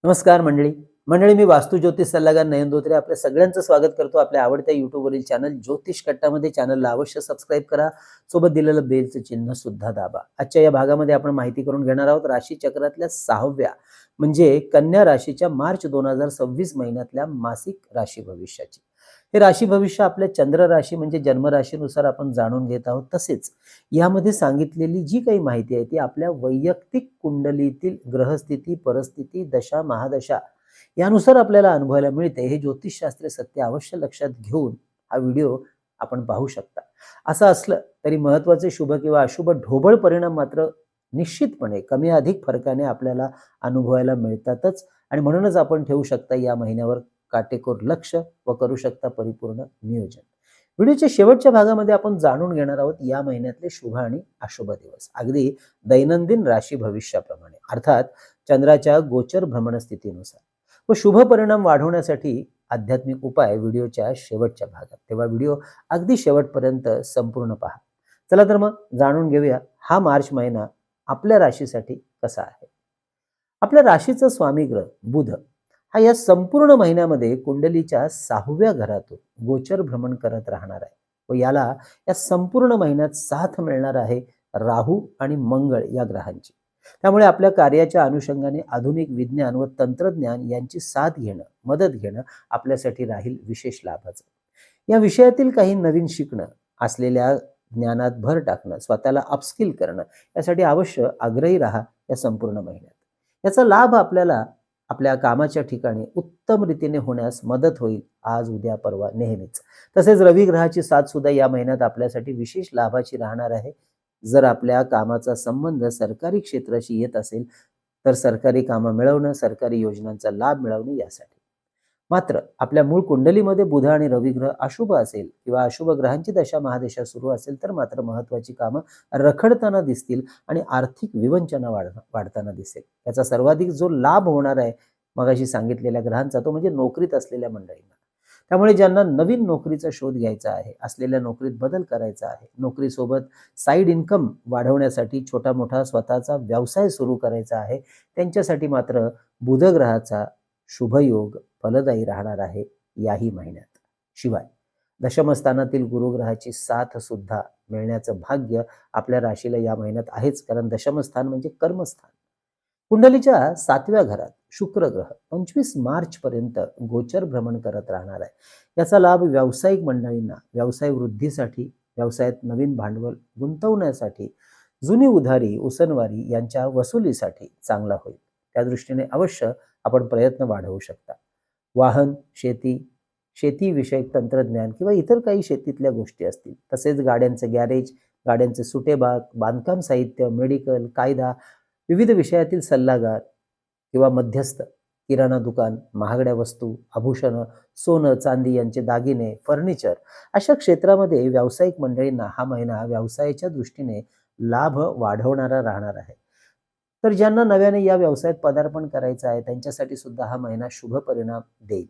नमस्कार मंडळी. मी वास्तू ज्योतिष सल्लागार नयन धोत्रे आपल्या सगळ्यांचं स्वागत करतो आपल्या आवडत्या यूट्यूबवरील चॅनल ज्योतिष कट्टामध्ये. चॅनलला अवश्य सबस्क्राईब करा, सोबत दिलेलं बेलचं चिन्ह सुद्धा दाबा. आजच्या या भागामध्ये आपण माहिती करून घेणार आहोत राशी चक्रातल्या 6व्या म्हणजे कन्या राशीच्या मार्च 2026 महिन्यातल्या मासिक राशी भविष्याची. हे राशी भविष्य आपल्या चंद्र राशी म्हणजे जन्म राशीनुसार आपण जाणून घेत आहोत. तसेच यामध्ये सांगितलेली जी काही माहिती आहे ती आपल्या वैयक्तिक कुंडलीतील ग्रहस्थिती, परिस्थिती, दशा, महादशा यानुसार आपल्याला अनुभवायला मिळते. हे ज्योतिषशास्त्रीय सत्य अवश्य लक्षात घेऊन हा व्हिडिओ आपण पाहू शकता. असं असलं तरी महत्त्वाचे शुभ किंवा अशुभ ढोबळ परिणाम मात्र निश्चितपणे कमी अधिक फरकाने आपल्याला अनुभवायला मिळतातच. आणि म्हणूनच आपण ठेवू शकता या महिन्यावर काटेकोर लक्ष व करू शकता परिपूर्ण नियोजन. व्हिडिओच्या शेवटच्या भागामध्ये आपण जाणून घेणार आहोत या महिन्यातले शुभ आणि अशुभ दिवस, अगदी दैनंदिन राशी भविष्याप्रमाणे, अर्थात चंद्राच्या गोचर भ्रमण स्थितीनुसार. व शुभ परिणाम वाढवण्यासाठी आध्यात्मिक उपाय व्हिडिओच्या शेवटच्या भागात. तेव्हा व्हिडिओ अगदी शेवटपर्यंत संपूर्ण पहा. चला तर मग जाणून घेऊया हा मार्च महिना आपल्या राशीसाठी कसा आहे. आपल्या राशीचा स्वामी ग्रह बुध हा या संपूर्ण महिन्यामध्ये कुंडलीच्या 6व्या घरातून गोचर भ्रमण करत राहणार आहे व याला या संपूर्ण महिन्यात साथ मिळणार आहे राहू आणि मंगळ या ग्रहांची. त्यामुळे आपल्या कार्याच्या अनुषंगाने आधुनिक विज्ञान व तंत्रज्ञान यांची साथ घेणं, मदत घेणं आपल्यासाठी राहील विशेष लाभाचं. या विषयातील काही नवीन शिकणं, असलेल्या ज्ञानात भर टाकणं, स्वतःला अपस्किल करणं यासाठी अवश्य आग्रही राहा या संपूर्ण महिन्यात. याचा लाभ आपल्याला आपल्या कामाच्या ठिकाणी उत्तम रीतीने होण्यास मदत होईल आज, उद्या, परवा, नेहमीच. तसेच रवी ग्रहाची साथ सुद्धा या महिन्यात आपल्यासाठी विशेष लाभाची राहणार आहे. जर आपल्या कामाचा संबंध सरकारी क्षेत्राशी येत असेल तर सरकारी कामं मिळवणं, सरकारी योजनांचा लाभ मिळवणं यासाठी. मात्र आपल्या मूळ कुंडलीमध्ये बुध आणि रवी ग्रह अशुभ असेल किंवा अशुभ ग्रहांची दशा महादशा सुरू असेल तर मात्र महत्वाची कामं रखडताना दिसतील आणि आर्थिक विवंचना वाढताना दिसेल. याचा सर्वाधिक जो लाभ होणार आहे मगाशी सांगितलेल्या ग्रहांचा तो म्हणजे नोकरीत असलेल्या मंडळींना. त्यामुळे ज्यांना नवीन नोकरीचा शोध घ्यायचा आहे, असलेल्या नोकरीत बदल करायचा आहे, नोकरीसोबत साईड इन्कम वाढवण्यासाठी छोटा मोठा स्वतःचा व्यवसाय सुरू करायचा आहे, त्यांच्यासाठी मात्र बुध ग्रहाचा शुभयोग फलदायी राहणार आहे याही महिन्यात. शिवाय दशमस्थानातील गुरुग्रहाची साथ सुद्धा मिळण्याचं भाग्य आपल्या राशीला या महिन्यात आहेच, कारण दशमस्थान म्हणजे कर्मस्थान. कुंडलीच्या 7व्या घरात शुक्र ग्रह 25 मार्च पर्यंत गोचर भ्रमण करत राहणार आहे. याचा लाभ व्यावसायिक मंडळींना व्यवसाय वृद्धीसाठी, व्यवसायात नवीन भांडवल गुंतवण्यासाठी, जुनी उधारी उसनवारी यांच्या वसुलीसाठी चांगला होईल. त्या दृष्टीने अवश्य आपण प्रयत्न वाढवू शकता. वाहन, शेतीविषयक तंत्रज्ञान किंवा इतर काही शेतीतल्या गोष्टी असतील, तसेच गाड्यांचे गॅरेज, गाड्यांचे सुटेबाग, बांधकाम साहित्य, मेडिकल, कायदा, विविध विषयातील सल्लागार किंवा मध्यस्थ, किराणा दुकान, महागड्या वस्तू, आभूषणं, सोनं चांदी यांचे दागिने, फर्निचर अशा क्षेत्रामध्ये व्यावसायिक मंडळींना हा महिना व्यवसायाच्या दृष्टीने लाभ वाढवणारा राहणार आहे. तर ज्यांना नव्याने या व्यवसायात पदार्पण करायचं आहे त्यांच्यासाठी सुद्धा हा महिना शुभ परिणाम देईल.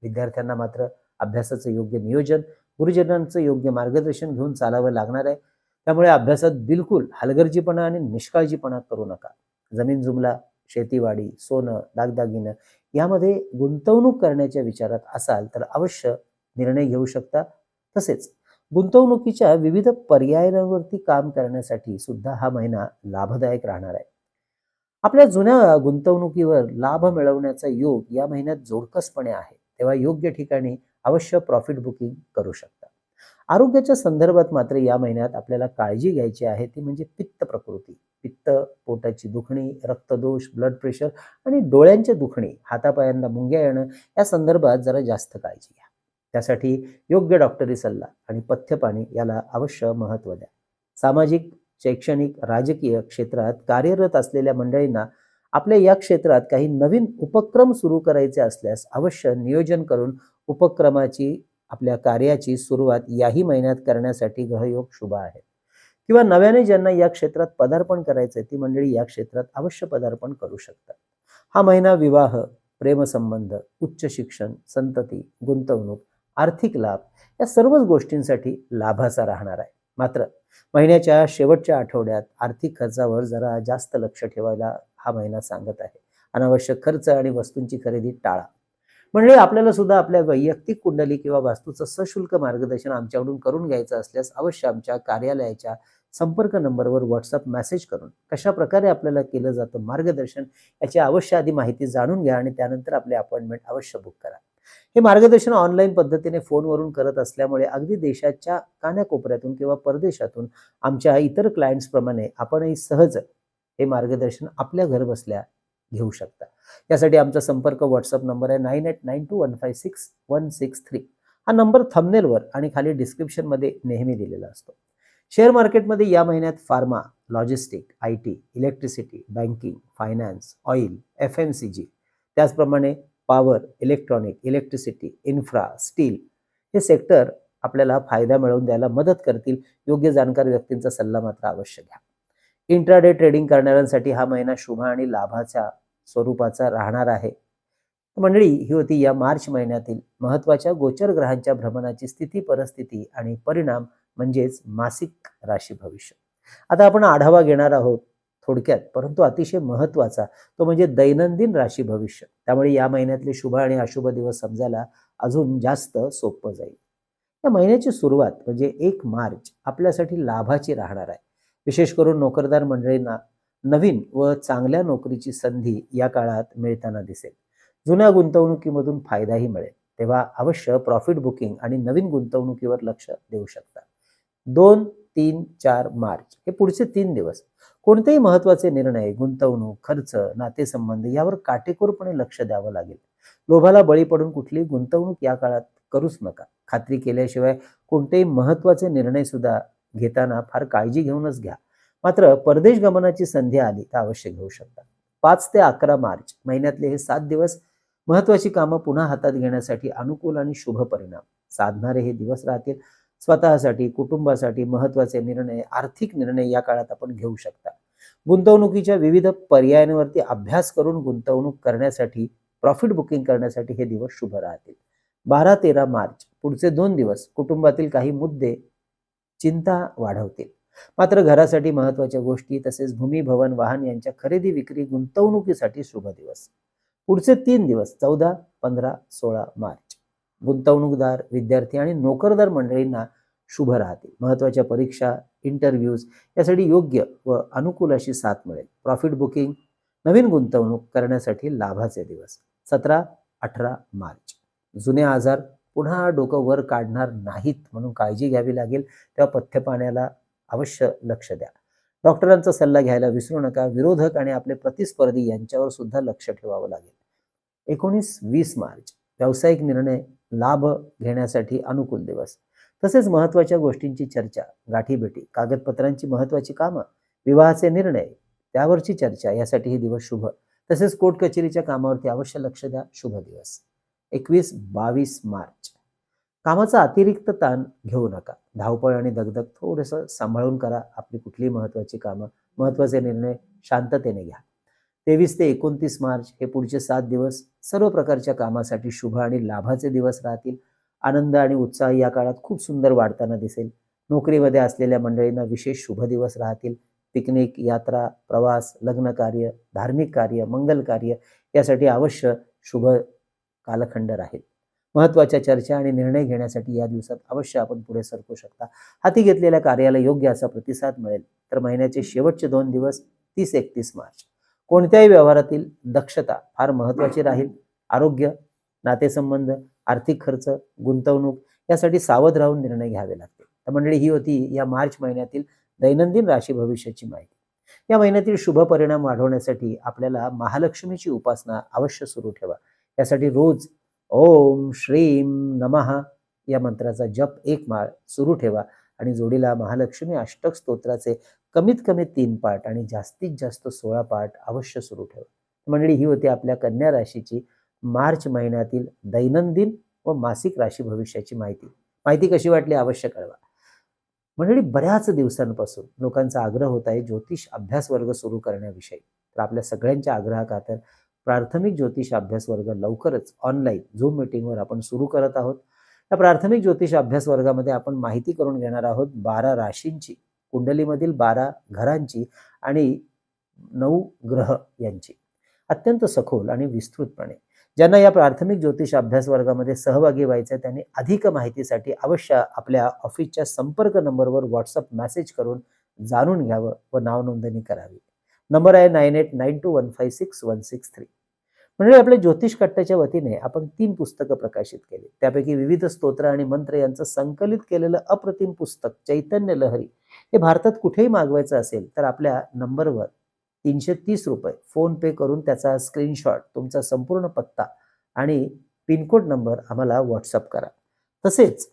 विद्यार्थ्यांना मात्र अभ्यासाचं योग्य नियोजन, गुरुजनांचं योग्य मार्गदर्शन घेऊन चालावं लागणार आहे. त्यामुळे अभ्यासात बिलकुल हलगर्जीपणा आणि निष्काळजीपणा करू नका. जमीन जुमला, शेतीवाडी, सोनं, दागदागिनं यामध्ये गुंतवणूक करण्याच्या विचारात असाल तर अवश्य निर्णय घेऊ शकता. तसेच गुंतवणुकीच्या विविध पर्यायांवरती काम करण्यासाठी सुद्धा हा महिना लाभदायक राहणार आहे. आपल्या जुन्या गुंतवणुकीवर लाभ मिळवण्याचा योग या महिन्यात जोरकसपणे आहे, तेव्हा योग्य ठिकाणी अवश्य प्रॉफिट बुकिंग करू शकता. आरोग्याच्या संदर्भात मात्र या महिन्यात आपल्याला काळजी घ्यायची आहे ती म्हणजे पित्त प्रकृती. पित्त, पोटाची दुखणी, रक्तदोष, ब्लड प्रेशर आणि डोळ्यांची दुखणी, हातापायांना मुंग्या येणं या संदर्भात जरा जास्त काळजी घ्या. त्यासाठी योग्य डॉक्टरी सल्ला आणि पथ्यपाणी याला अवश्य महत्त्व द्या. सामाजिक, शैक्षणिक, राजकीय क्षेत्रात कार्यरत असलेल्या मंडळींना आपल्या या क्षेत्रात काही नवीन उपक्रम सुरू करायचे असल्यास अवश्य नियोजन करून उपक्रमाची, आपल्या कार्याची सुरुवात याही महिन्यात करण्यासाठी ग्रहयोग शुभ आहे. किंवा नव्याने ज्यांना या क्षेत्रात पदार्पण करायचंय ती मंडळी या क्षेत्रात अवश्य पदार्पण करू शकतात. हा महिना विवाह, प्रेमसंबंध, उच्च शिक्षण, संतती, गुंतवणूक, आर्थिक लाभ या सर्वच गोष्टींसाठी लाभाचा राहणार आहे. मात्र महिन्याच्या शेवटच्या आठवड्यात आर्थिक खर्चावर जरा जास्त लक्ष ठेवायला हा महिना सांगत आहे. अनावश्यक खर्च आणि वस्तूंची खरेदी टाळा. म्हणजे आपल्याला सुद्धा आपल्या वैयक्तिक कुंडली किंवा वास्तूचं सशुल्क मार्गदर्शन आमच्याकडून करून घ्यायचं असल्यास अवश्य आमच्या कार्यालयाच्या संपर्क नंबरवर व्हॉट्सअप मेसेज करून कशा प्रकारे आपल्याला केलं जातं मार्गदर्शन याची अवश्य आधी माहिती जाणून घ्या आणि त्यानंतर आपले अपॉइंटमेंट अवश्य बुक करा. हे मार्गदर्शन ऑनलाईन पद्धतीने फोनवरून करत असल्यामुळे अगदी देशाच्या कानाकोपऱ्यातून किंवा परदेशातून आमच्या इतर क्लायंट्स प्रमाणे आपणही सहज हे मार्गदर्शन आपल्या घर बसल्या घेऊ शकता. यासाठी आमचा संपर्क व्हॉट्सअप नंबर आहे 9892156163. हा नंबर थंबनेलवर आणि खाली डिस्क्रिप्शनमध्ये नेहमी दिलेला असतो. शेअर मार्केटमध्ये या महिन्यात pharma, logistic, IT, electricity, banking, finance, oil, FMCG, त्याचप्रमाणे power, electronic, electricity, infra, steel हे सेक्टर आपल्याला फायदा मिळवून द्यायला मदत करतील. योग्य जाणकार व्यक्तींचा सल्ला मात्र अवश्य घ्या. इंट्राडे ट्रेडिंग करणाऱ्यांसाठी हा महिना शुभ आणि लाभाच्या स्वरूपाचा राहणार आहे. मंडळी, ही होती या मार्च महिन्यातील महत्त्वाच्या गोचर ग्रहांच्या भ्रमणाची स्थिती, परिस्थिती आणि परिणाम म्हणजेच मासिक राशी भविष्य. आता आपण आढावा घेणार आहोत थोडक्यात परंतु अतिशय महत्त्वाचा, तो म्हणजे दैनंदिन राशी भविष्य. त्यामुळे या महिन्यातले शुभ आणि अशुभ दिवस समजायला अजून जास्त सोपं जाईल. या महिन्याची सुरुवात म्हणजे 1 मार्च आपल्यासाठी लाभाची राहणार आहे. विशेष करून नोकरदार मंडळींना नवीन व चांगल्या नोकरीची संधी या काळात मिळताना दिसेल. जुन्या गुंतवणुकीमधून फायदाही मिळेल. तेव्हा अवश्य प्रॉफिट बुकिंग आणि नवीन गुंतवणुकीवर लक्ष देऊ शकता. 2, 3, 4 मार्च हे पुढचे 3 दिवस कोणतेही महत्त्वाचे निर्णय, गुंतवणूक, खर्च, नातेसंबंध यावर काटेकोरपणे लक्ष द्यावं लागेल. लोभाला बळी पडून कुठलीही गुंतवणूक या काळात करूच नका. खात्री केल्याशिवाय कोणतेही महत्त्वाचे निर्णय सुद्धा घेताना फार काळजी घेऊनच घ्या. मात्र परदेश गमनाची संधी आली तर अवश्य घेऊ शकता. 5 ते 11 मार्च महिन्यातले हे 7 दिवस महत्त्वाची कामं पुन्हा हातात घेण्यासाठी अनुकूल आणि शुभ परिणाम साधणारे हे दिवस राहतील. स्वतःसाठी, कुटुंबासाठी महत्त्वाचे निर्णय, आर्थिक निर्णय या काळात आपण घेऊ शकता. गुंतवणुकीच्या विविध पर्यायांवरती अभ्यास करून गुंतवणूक करण्यासाठी, प्रॉफिट बुकिंग करण्यासाठी हे दिवस शुभ राहतील. 12-13 मार्च पुढचे 2 दिवस कुटुंबातील काही मुद्दे चिंता वाढवतील. मात्र घरासाठी महत्त्वाच्या गोष्टी तसेच भूमी, भवन, वाहन यांच्या खरेदी, विक्री, गुंतवणुकीसाठी शुभ दिवस. पुढचे 3 दिवस 14, 15, 16 मार्च गुंतवणूकदार, विद्यार्थी आणि नोकरदार मंडळींना शुभ राहतील. महत्त्वाच्या परीक्षा, इंटरव्ह्यूज यासाठी योग्य व अनुकूल अशी साथ मिळेल. प्रॉफिट बुकिंग, नवीन गुंतवणूक करण्यासाठी लाभाचे दिवस. 17-18 मार्च जुने आजार पुन्हा डोकं वर काढणार नाहीत म्हणून काळजी घ्यावी लागेल. तेव्हा पथ्यपाण्याला अवश्य लक्ष द्या. डॉक्टरांचा सल्ला घ्यायला विसरू नका. विरोधक आणि आपले प्रतिस्पर्धी यांच्यावर सुद्धा लक्ष ठेवावं लागेल. 19-20 मार्च व्यावसायिक निर्णय, लाभ घेण्यासाठी अनुकूल दिवस. तसेच महत्त्वाच्या गोष्टींची चर्चा, गाठीभेटी, कागदपत्रांची महत्त्वाची कामं, विवाहाचे निर्णय त्यावरची चर्चा यासाठी हे दिवस शुभ. तसेच कोर्ट कचेरीच्या कामावरती अवश्य लक्ष द्या. शुभ दिवस. 21-22 मार्च कामाचा अतिरिक्त ताण घेऊ नका. धावपळ आणि दगदग थोडंसं सांभाळून करा. आपली कुठलीही महत्त्वाची कामं, महत्त्वाचे निर्णय शांततेने घ्या. 23 ते 29 मार्च हे पुढचे 7 दिवस सर्व प्रकारच्या कामासाठी शुभ आणि लाभाचे दिवस राहतील. आनंद आणि उत्साह या काळात खूप सुंदर वाढताना दिसेल. नोकरीमध्ये असलेल्या मंडळींना विशेष शुभ दिवस राहतील. पिकनिक, यात्रा, प्रवास, लग्न कार्य, धार्मिक कार्य, मंगल कार्य यासाठी अवश्य शुभ कालखंड राहील. महत्त्वाच्या चर्चा आणि निर्णय घेण्यासाठी या दिवसात अवश्य आपण पुढे सरकू शकता. हाती घेतलेल्या कार्याला योग्य असा प्रतिसाद मिळेल. तर महिन्याचे शेवटचे 2 दिवस 30-31 मार्च कोणत्याही व्यवहारातील दक्षता फार महत्त्वाची राहील. आरोग्य, नातेसंबंध, आर्थिक खर्च, गुंतवणूक यासाठी सावध राहून निर्णय घ्यावे लागतील. तर मंडळी, ही होती या मार्च महिन्यातील दैनंदिन राशी भविष्याची माहिती. या महिन्यातील शुभ परिणाम वाढवण्यासाठी आपल्याला महालक्ष्मीची उपासना अवश्य सुरू ठेवा. यासाठी रोज ओम श्रीम नमः या मंत्राचा जप 1 माळ सुरू ठेवा आणि जोडीला महालक्ष्मी अष्टक स्तोत्राचे कमीत कमी 3 पाठ आणि जास्तीत जास्त 16 पाठ अवश्य सुरू ठेवा. मंडळी, ही होती आपल्या कन्या राशीची मार्च महिन्यातील दैनंदिन व मासिक राशी भविष्याची माहिती. माहिती कशी वाटली अवश्य कळवा. मंडळी, बऱ्याच दिवसांपासून लोकांचा आग्रह होत आहे ज्योतिष अभ्यास वर्ग सुरू करण्याविषयी. तर आपल्या सगळ्यांच्या आग्रहाखातर प्राथमिक ज्योतिष अभ्यास वर्ग लवकरच ऑनलाईन झूम मीटिंगवर आपण सुरू करत आहोत. या प्राथमिक ज्योतिष अभ्यास वर्गामध्ये आपण माहिती करून घेणार आहोत 12 राशींची, कुंडलीमधील 12 घरांची आणि 9 ग्रह यांची. अत्यंत सखोल आणि विस्तृतपणे. ज्यांना या प्राथमिक ज्योतिष अभ्यास वर्गामध्ये सहभागी व्हायचं आहे त्यांनी अधिक माहितीसाठी अवश्य आपल्या ऑफिसच्या संपर्क नंबरवर व्हॉट्सअप मेसेज करून जाणून घ्यावं व नाव नोंदणी करावी. नंबर आहे 9892156163. म्हणजे आपल्या ज्योतिष कट्ट्याच्या वतीने आपण 3 पुस्तकं प्रकाशित केली. त्यापैकी विविध स्तोत्र आणि मंत्र यांचं संकलित केलेलं अप्रतिम पुस्तक चैतन्य लहरी हे भारतात कुठेही मागवायचं असेल तर आपल्या नंबरवर ₹330 फोन पे करून त्याचा स्क्रीनशॉट, तुमचा संपूर्ण पत्ता आणि पिनकोड नंबर आम्हाला व्हॉट्सअप करा. तसेच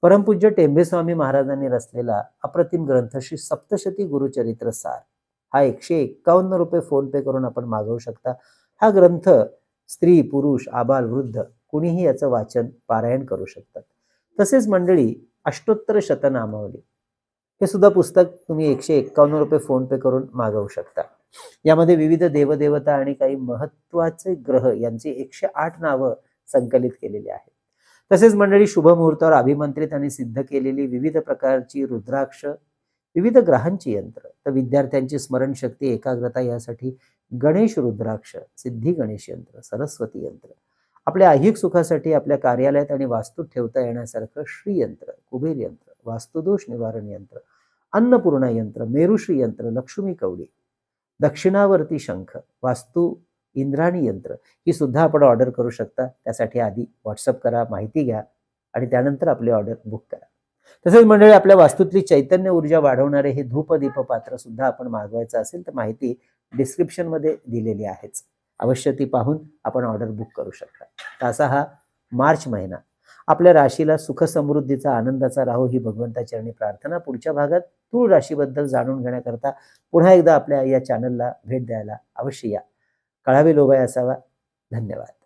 परमपूज्य टेंबेस्वामी महाराजांनी रचलेला अप्रतिम ग्रंथ श्री सप्तशती गुरुचरित्र सार हा ₹151 फोन पे करून आपण मागवू शकता. हा ग्रंथ स्त्री, पुरुष, आबाल, वृद्ध कुणीही याचं वाचन, पारायण करू शकतात. तसेच मंडळी अष्टोत्तर शतनामावली हे सुद्धा पुस्तक तुम्ही ₹151 फोन पे करून मागवू शकता. यामध्ये विविध देवदेवता आणि काही महत्वाचे ग्रह यांची 108 नावं संकलित केलेली आहेत. तसेच मंडळी शुभ मुहूर्तावर अभिमंत्रित आणि सिद्ध केलेली विविध प्रकारची रुद्राक्ष, विविध ग्रहांची यंत्र, तर विद्यार्थ्यांची स्मरणशक्ती, एकाग्रता यासाठी गणेश रुद्राक्ष, सिद्धी गणेश यंत्र, सरस्वती यंत्र, आपल्या ऐहिक सुखासाठी आपल्या कार्यालयात आणि वास्तूत ठेवता येण्यासारखं श्री यंत्र, कुबेर यंत्र, वास्तुदोष निवारण यंत्र, अन्नपूर्णा यंत्र, मेरुश्री यंत्र, लक्ष्मी कवडी, दक्षिणावर्ती शंख, वास्तू इंद्राणी यंत्र ही सुद्धा आपण ऑर्डर करू शकता. त्यासाठी आधी व्हॉट्सअप करा, माहिती घ्या आणि त्यानंतर आपली ऑर्डर बुक करा. तसेच मंडळी आपल्या वास्तूतली चैतन्य ऊर्जा वाढवणारे हे धूप दीप पात्र सुद्धा आपण मागवायचं असेल तर माहिती डिस्क्रिप्शन मध्ये दिलेली आहेच. अवश्य ती पाहून आपण ऑर्डर बुक करू शकता. तर असा हा मार्च महिना आपल्या राशीला सुख समृद्धीचा, आनंदाचा राहो ही भगवंताचरणी प्रार्थना. पुढच्या भागात तूळ राशीबद्दल जाणून घेण्याकरता पुन्हा एकदा आपल्या या चॅनलला भेट द्यायला अवश्य या. कळावे लोभाय असावा. धन्यवाद.